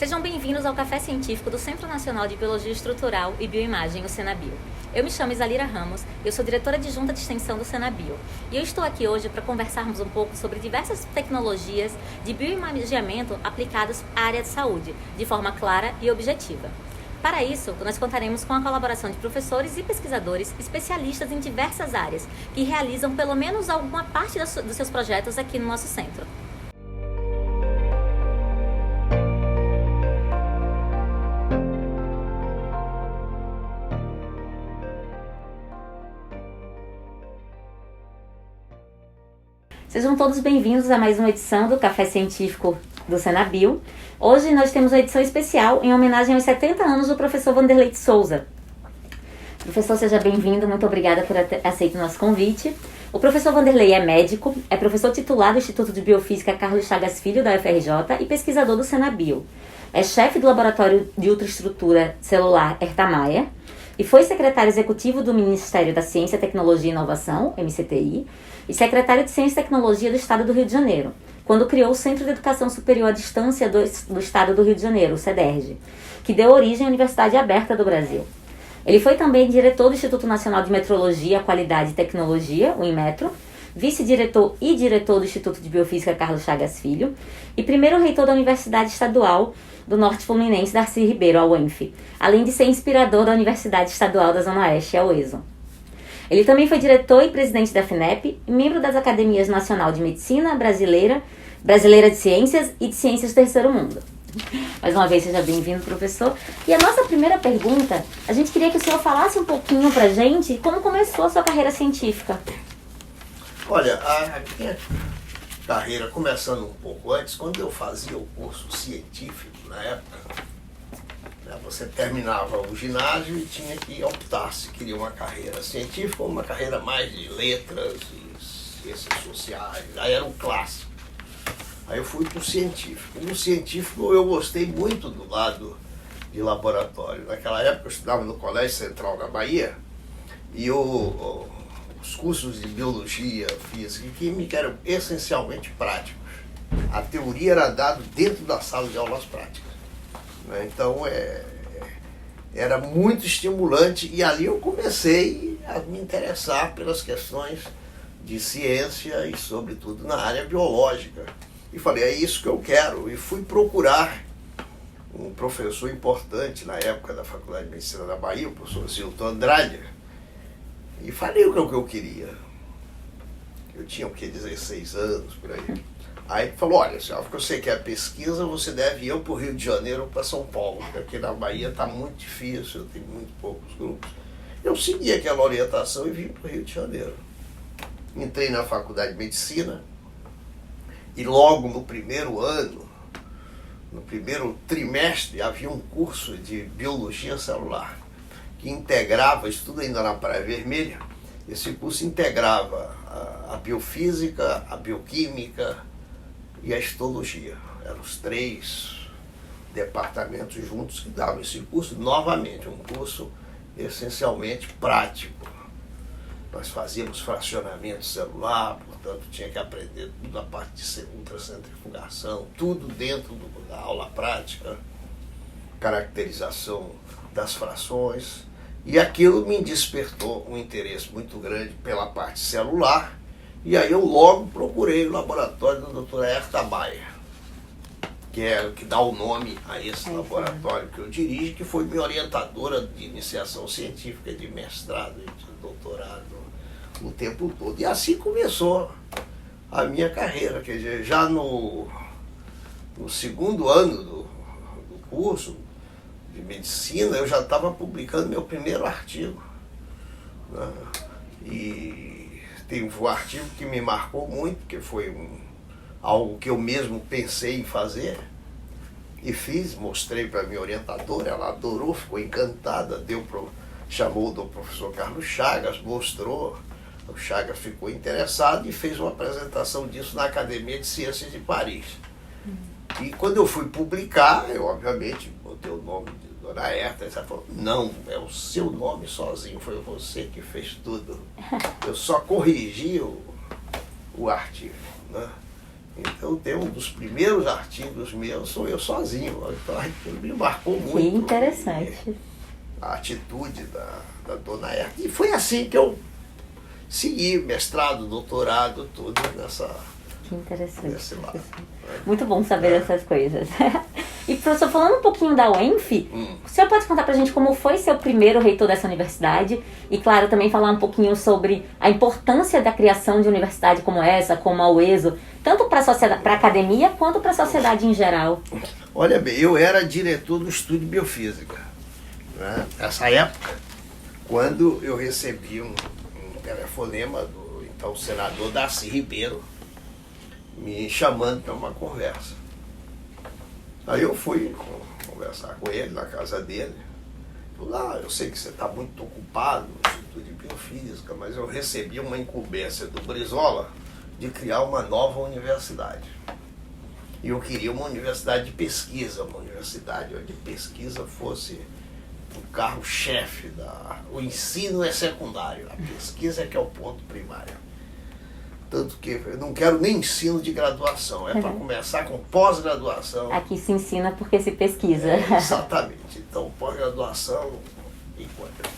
Sejam bem-vindos ao Café Científico do Centro Nacional de Biologia Estrutural e Bioimagem, o Senabio. Eu me chamo Isalira Ramos, eu sou diretora adjunta de extensão do Senabio e eu estou aqui hoje para conversarmos um pouco sobre diversas tecnologias de bioimaginamento aplicadas à área de saúde, de forma clara e objetiva. Para isso, nós contaremos com a colaboração de professores e pesquisadores especialistas em diversas áreas, que realizam pelo menos alguma parte dos seus projetos aqui no nosso centro. Sejam todos bem-vindos a mais uma edição do Café Científico do Senabio. Hoje nós temos uma edição especial em homenagem aos 70 anos do professor Wanderley de Souza. Professor, seja bem-vindo, muito obrigada por ter aceito o nosso convite. O professor Wanderley é médico, é professor titular do Instituto de Biofísica Carlos Chagas Filho, da UFRJ, e pesquisador do Senabio. É chefe do Laboratório de Ultraestrutura Celular Herta Mayer e foi secretário executivo do Ministério da Ciência, Tecnologia e Inovação, MCTI, e secretário de Ciência e Tecnologia do Estado do Rio de Janeiro, quando criou o Centro de Educação Superior à Distância do Estado do Rio de Janeiro, o CEDERJ, que deu origem à Universidade Aberta do Brasil. Ele foi também diretor do Instituto Nacional de Metrologia, Qualidade e Tecnologia, o INMETRO, vice-diretor e diretor do Instituto de Biofísica Carlos Chagas Filho e primeiro reitor da Universidade Estadual do Norte Fluminense, Darcy Ribeiro, a UENF, além de ser inspirador da Universidade Estadual da Zona Oeste, a UESO. Ele também foi diretor e presidente da FINEP, membro das Academias Nacional de Medicina Brasileira de Ciências e de Ciências do Terceiro Mundo. Mais uma vez, seja bem-vindo, professor. E a nossa primeira pergunta, a gente queria que o senhor falasse um pouquinho pra gente como começou a sua carreira científica. Olha, a minha carreira, começando um pouco antes, quando eu fazia o curso científico, na época, você terminava o ginásio e tinha que optar se queria uma carreira científica ou uma carreira mais de letras e ciências sociais. Aí era um clássico. Aí eu fui para o científico. No científico eu gostei muito do lado de laboratório. Naquela época eu estudava no Colégio Central da Bahia e os cursos de biologia, física e química eram essencialmente práticos. A teoria era dada dentro da sala de aulas práticas. Então era muito estimulante e ali eu comecei a me interessar pelas questões de ciência e sobretudo na área biológica. E falei, é isso que eu quero. E fui procurar um professor importante na época da Faculdade de Medicina da Bahia, o professor Zilton Andrade, e falei o que eu queria. Eu tinha o quê? 16 anos, por aí. Aí ele falou, olha, se você quer pesquisa, você deve ir para o Rio de Janeiro ou para São Paulo, porque na Bahia está muito difícil, tem muito poucos grupos. Eu segui aquela orientação e vim para o Rio de Janeiro. Entrei na Faculdade de Medicina e logo no primeiro ano, no primeiro trimestre, havia um curso de Biologia Celular, que integrava, estudo ainda na Praia Vermelha, esse curso integrava a biofísica, a bioquímica, e a histologia. Eram os 3 departamentos juntos que davam esse curso, novamente, um curso essencialmente prático. Nós fazíamos fracionamento celular, portanto tinha que aprender tudo a parte de ultracentrifugação, tudo dentro da aula prática, caracterização das frações, e aquilo me despertou um interesse muito grande pela parte celular. E aí eu logo procurei o laboratório da doutora Herta Mayer, que é o que dá o nome a esse laboratório que eu dirijo, que foi minha orientadora de iniciação científica, de mestrado e de doutorado o tempo todo. E assim começou a minha carreira, quer dizer, já no segundo ano do curso de medicina, eu já estava publicando meu primeiro artigo, né? E tem um artigo que me marcou muito, que foi algo que eu mesmo pensei em fazer e fiz, mostrei para a minha orientadora, ela adorou, ficou encantada, chamou do professor Carlos Chagas, mostrou, o Chagas ficou interessado e fez uma apresentação disso na Academia de Ciências de Paris. E quando eu fui publicar, eu obviamente botei o nome de Dona Herta, ela falou, não, é o seu nome sozinho, foi você que fez tudo. Eu só corrigi o artigo, né? Então tem um dos primeiros artigos meus, sou eu sozinho. Então aquilo me marcou muito. Que interessante. A atitude da dona Herta. E foi assim que eu segui mestrado, doutorado, tudo nessa... Que interessante. Nesse lado. Muito bom saber essas coisas. E, professor, falando um pouquinho da UENF, o senhor pode contar pra gente como foi ser o primeiro reitor dessa universidade? E, claro, também falar um pouquinho sobre a importância da criação de universidade como essa, como a UESO, tanto para a academia quanto para a sociedade em geral. Olha bem, eu era diretor do Estúdio de Biofísica, né? Nessa época, quando eu recebi um telefonema do então senador Darcy Ribeiro, me chamando para uma conversa. Aí eu fui conversar com ele na casa dele. Falei, eu sei que você está muito ocupado no Instituto de Biofísica, mas eu recebi uma incumbência do Brizola de criar uma nova universidade. E eu queria uma universidade de pesquisa, uma universidade onde pesquisa fosse o carro-chefe. O ensino é secundário, a pesquisa é que é o ponto primário. Tanto que eu não quero nem ensino de graduação, é para começar com pós-graduação. Aqui se ensina porque se pesquisa. Exatamente, então pós-graduação enquanto.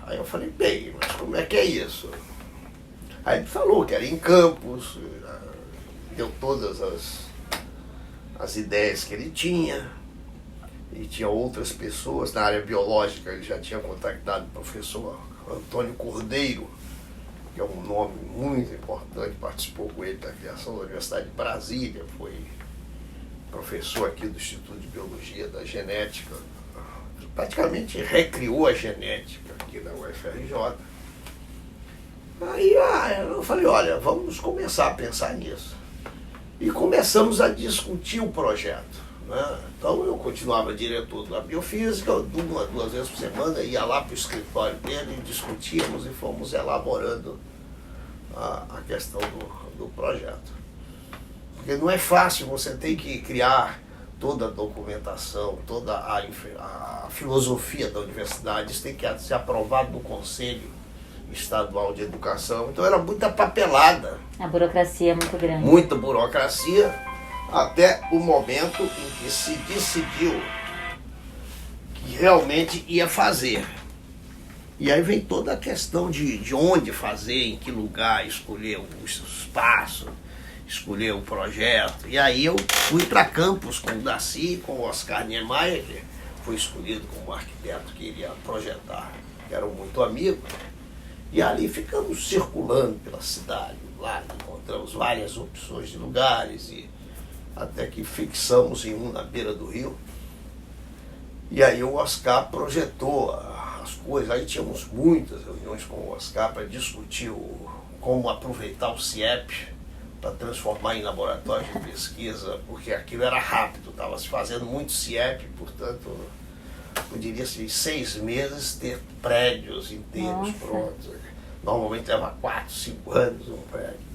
Aí eu falei, bem, mas como é que é isso? Aí ele falou que era em campus, deu todas as ideias que ele tinha, e tinha outras pessoas na área biológica, ele já tinha contactado o professor Antônio Cordeiro, que é um nome muito importante, participou com ele da criação da Universidade de Brasília, foi professor aqui do Instituto de Biologia da Genética, praticamente recriou a genética aqui na UFRJ. Aí eu falei, olha, vamos começar a pensar nisso. E começamos a discutir o projeto, né? Então eu continuava diretor da Biofísica, duas vezes por semana, ia lá para o escritório dele, discutíamos e fomos elaborando a questão do projeto. Porque não é fácil, você tem que criar toda a documentação, toda a filosofia da universidade, isso tem que ser aprovado no Conselho Estadual de Educação, então era muita papelada. A burocracia é muito grande. Muita burocracia, até o momento em que se decidiu que realmente ia fazer. E aí vem toda a questão de onde fazer, em que lugar, escolher o espaço, escolher o projeto. E aí eu fui para campus com o Darcy, com o Oscar Niemeyer, que foi escolhido como arquiteto que iria projetar, que eram muito amigos. E ali ficamos circulando pela cidade, lá encontramos várias opções de lugares, e até que fixamos em um na beira do rio. E aí o Oscar projetou as coisas, aí tínhamos muitas reuniões com o Oscar para discutir como aproveitar o CIEP para transformar em laboratório de pesquisa, porque aquilo era rápido, estava se fazendo muito CIEP, portanto, poderia-se em 6 meses ter prédios inteiros prontos. Normalmente leva 4, 5 anos um prédio.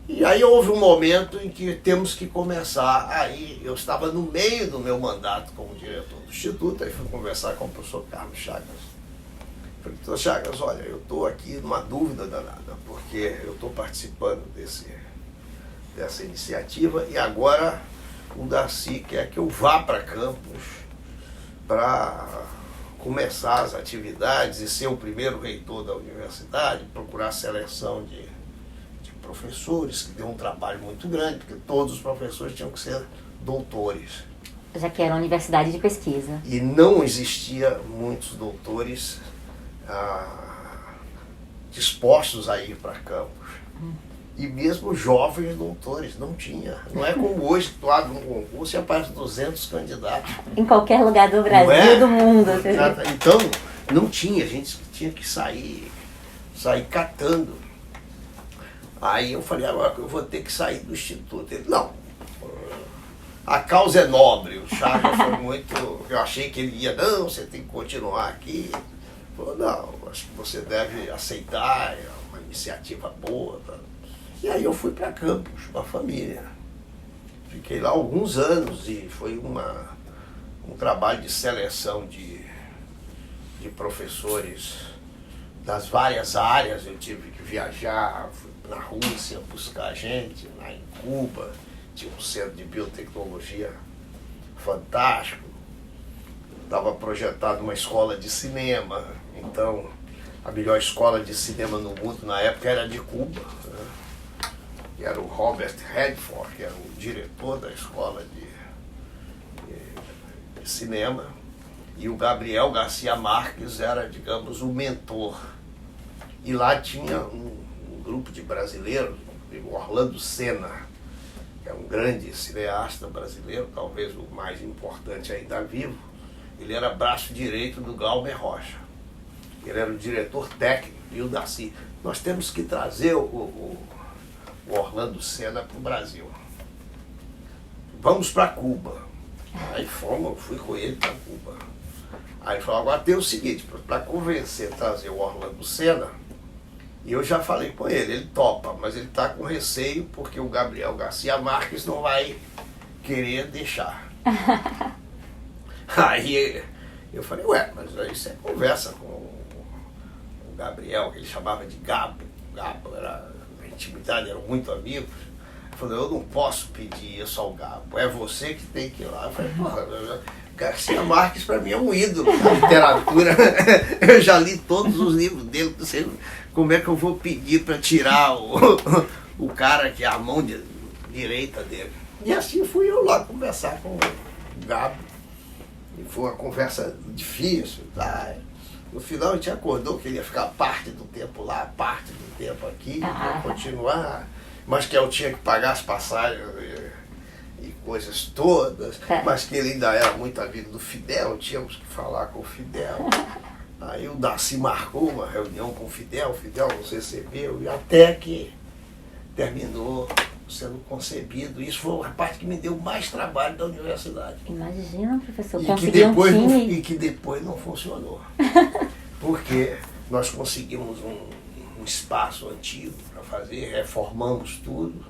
E aí houve um momento em que temos que começar. Aí eu estava no meio do meu mandato como diretor do Instituto, aí fui conversar com o professor Carlos Chagas. Falei, professor Chagas, olha, eu estou aqui numa dúvida danada, porque eu estou participando dessa iniciativa e agora o Darcy quer que eu vá para campus para começar as atividades e ser o primeiro reitor da universidade, procurar seleção de professores, que deu um trabalho muito grande, porque todos os professores tinham que ser doutores. Já que era uma universidade de pesquisa. E não existia muitos doutores dispostos a ir para campus. E mesmo jovens doutores, não tinha. Não é como hoje, que tu abre um concurso e aparece 200 candidatos. Em qualquer lugar do Brasil, do mundo. Então, não tinha, a gente tinha que sair catando. Aí eu falei, agora eu vou ter que sair do Instituto. Ele, não, a causa é nobre. O Chagas foi muito... Eu achei que ele ia, não, você tem que continuar aqui. Ele falou, não, acho que você deve aceitar, é uma iniciativa boa. Tá? E aí eu fui para campus com a família. Fiquei lá alguns anos e foi um trabalho de seleção de professores das várias áreas. Eu tive que viajar, fui na Rússia buscar gente, lá em Cuba, tinha um centro de biotecnologia fantástico. Estava projetado uma escola de cinema, então a melhor escola de cinema no mundo na época era de Cuba, né? E era o Robert Redford, que era o diretor da escola de cinema, e o Gabriel Garcia Marques era, digamos, o mentor. E lá tinha um grupo de brasileiros, o Orlando Senna, que é um grande cineasta brasileiro, talvez o mais importante ainda vivo. Ele era braço direito do Glauber Rocha. Ele era o diretor técnico e o Darcy. Nós temos que trazer o Orlando Senna para o Brasil. Vamos para Cuba. Aí fui com ele para Cuba. Aí ele falou, agora tem o seguinte, para convencer, trazer o Orlando Senna, e eu já falei com ele topa, mas ele está com receio porque o Gabriel Garcia Marques não vai querer deixar. Aí eu falei, mas aí você conversa com o Gabriel, que ele chamava de Gabo. Gabo era, a intimidade, eram muito amigos. Ele falou, eu não posso pedir isso ao Gabo, é você que tem que ir lá. Eu falei, porra, Garcia Marques para mim é um ídolo da literatura. Eu já li todos os livros dele, não sei como é que eu vou pedir para tirar o cara que é a mão direita dele. E assim fui eu lá conversar com o Gabo. E foi uma conversa difícil, tá? No final a gente acordou que ele ia ficar parte do tempo lá, parte do tempo aqui, ia continuar, mas que eu tinha que pagar as passagens e coisas todas, mas que ele ainda era muito amigo do Fidel, tínhamos que falar com o Fidel. Aí o Darcy marcou uma reunião com o Fidel nos recebeu, e até que terminou sendo concebido. Isso foi a parte que me deu mais trabalho da universidade. Imagina, professor, conseguir um time. E que depois não funcionou. Porque nós conseguimos um espaço antigo para fazer, reformamos tudo.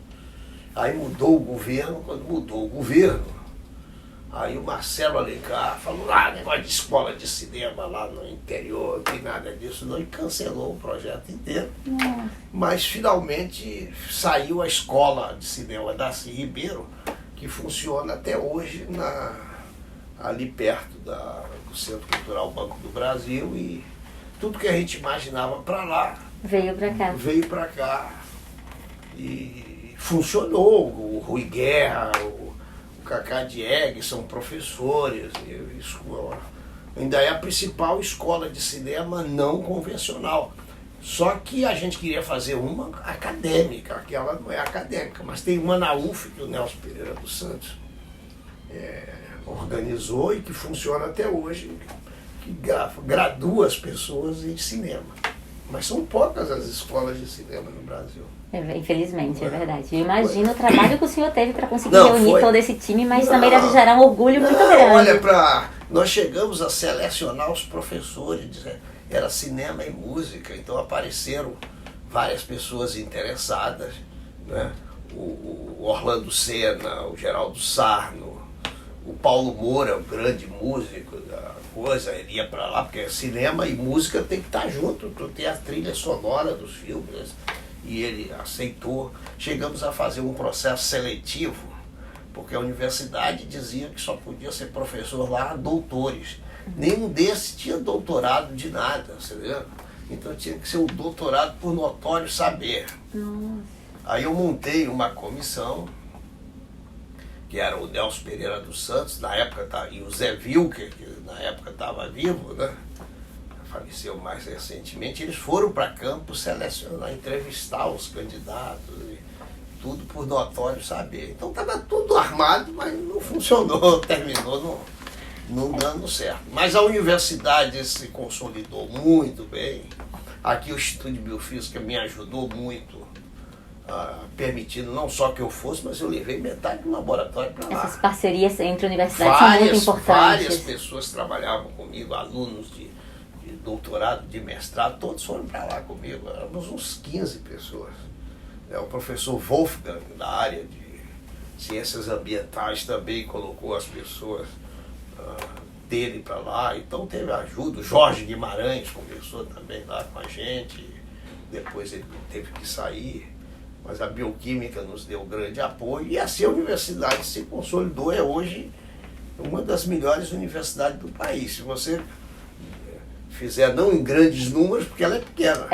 Aí mudou o governo, quando mudou o governo, aí o Marcelo Alencar falou, negócio de escola de cinema lá no interior, não tem nada disso não, e cancelou o projeto inteiro. Mas finalmente saiu a escola de cinema Darcy Ribeiro, que funciona até hoje ali perto do Centro Cultural Banco do Brasil, e tudo que a gente imaginava para lá veio para cá. E funcionou. O Rui Guerra, o Cacá Dieg são professores. Ainda é a principal escola de cinema não convencional. Só que a gente queria fazer uma acadêmica, aquela não é acadêmica, mas tem uma na UF, que o Nelson Pereira dos Santos organizou e que funciona até hoje, que gradua as pessoas em cinema. Mas são poucas as escolas de cinema no Brasil. Infelizmente, é verdade. Eu imagino o trabalho que o senhor teve para conseguir reunir todo esse time, mas também deve gerar um orgulho muito grande. Nós chegamos a selecionar os professores, era cinema e música, então apareceram várias pessoas interessadas, né? O Orlando Senna, o Geraldo Sarno, o Paulo Moura, o grande músico da coisa, ele ia para lá, porque cinema e música tem que estar junto, tem a trilha sonora dos filmes, e ele aceitou. Chegamos a fazer um processo seletivo, porque a universidade dizia que só podia ser professor lá doutores. Nenhum desses tinha doutorado de nada, você vê? Então tinha que ser um doutorado por notório saber. Aí eu montei uma comissão, que era o Nelson Pereira dos Santos, na época, e o Zé Wilker, que na época estava vivo, né? Faleceu mais recentemente. Eles foram para campo selecionar, entrevistar os candidatos, e tudo por notório saber. Então estava tudo armado, mas não funcionou, terminou não dando certo. Mas a universidade se consolidou muito bem. Aqui o Instituto de Biofísica me ajudou muito, permitindo não só que eu fosse, mas eu levei metade do laboratório para lá. Essas parcerias entre universidades são muito importantes. Várias pessoas trabalhavam comigo, alunos de doutorado, de mestrado, todos foram para lá comigo. Éramos uns 15 pessoas. O professor Wolfgang, da área de ciências ambientais, também colocou as pessoas dele para lá. Então teve ajuda. O Jorge Guimarães conversou também lá com a gente. Depois ele teve que sair. mas a bioquímica nos deu grande apoio e assim a universidade se consolidou, é hoje uma das melhores universidades do país. Se você fizer, não em grandes números, porque ela é pequena.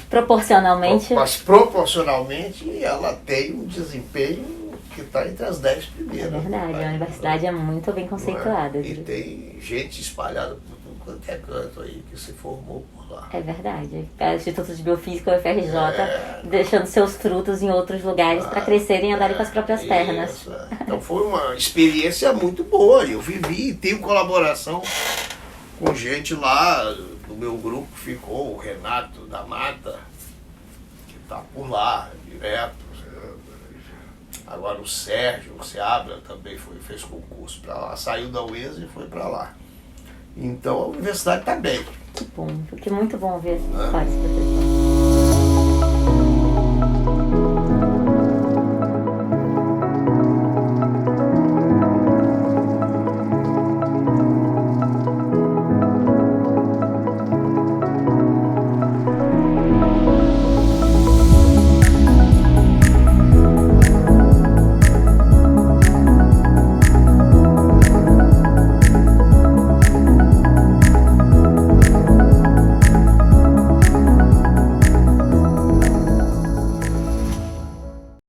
Proporcionalmente. Mas proporcionalmente ela tem um desempenho que está entre as 10 primeiras. É verdade, a universidade é muito bem conceituada. E tem gente espalhada por tudo quanto é canto aí que se formou por lá. É verdade. O Instituto de Biofísica, o FRJ, deixando seus frutos em outros lugares para crescerem e andarem com as próprias pernas. Então foi uma experiência muito boa. Eu vivi e tenho colaboração com gente lá do meu grupo, ficou o Renato da Mata, que está por lá direto. Agora o Sérgio, o Seabra também fez concurso para lá, saiu da UES e foi para lá. Então a universidade está bem. Que bom, que muito bom ver vários professores.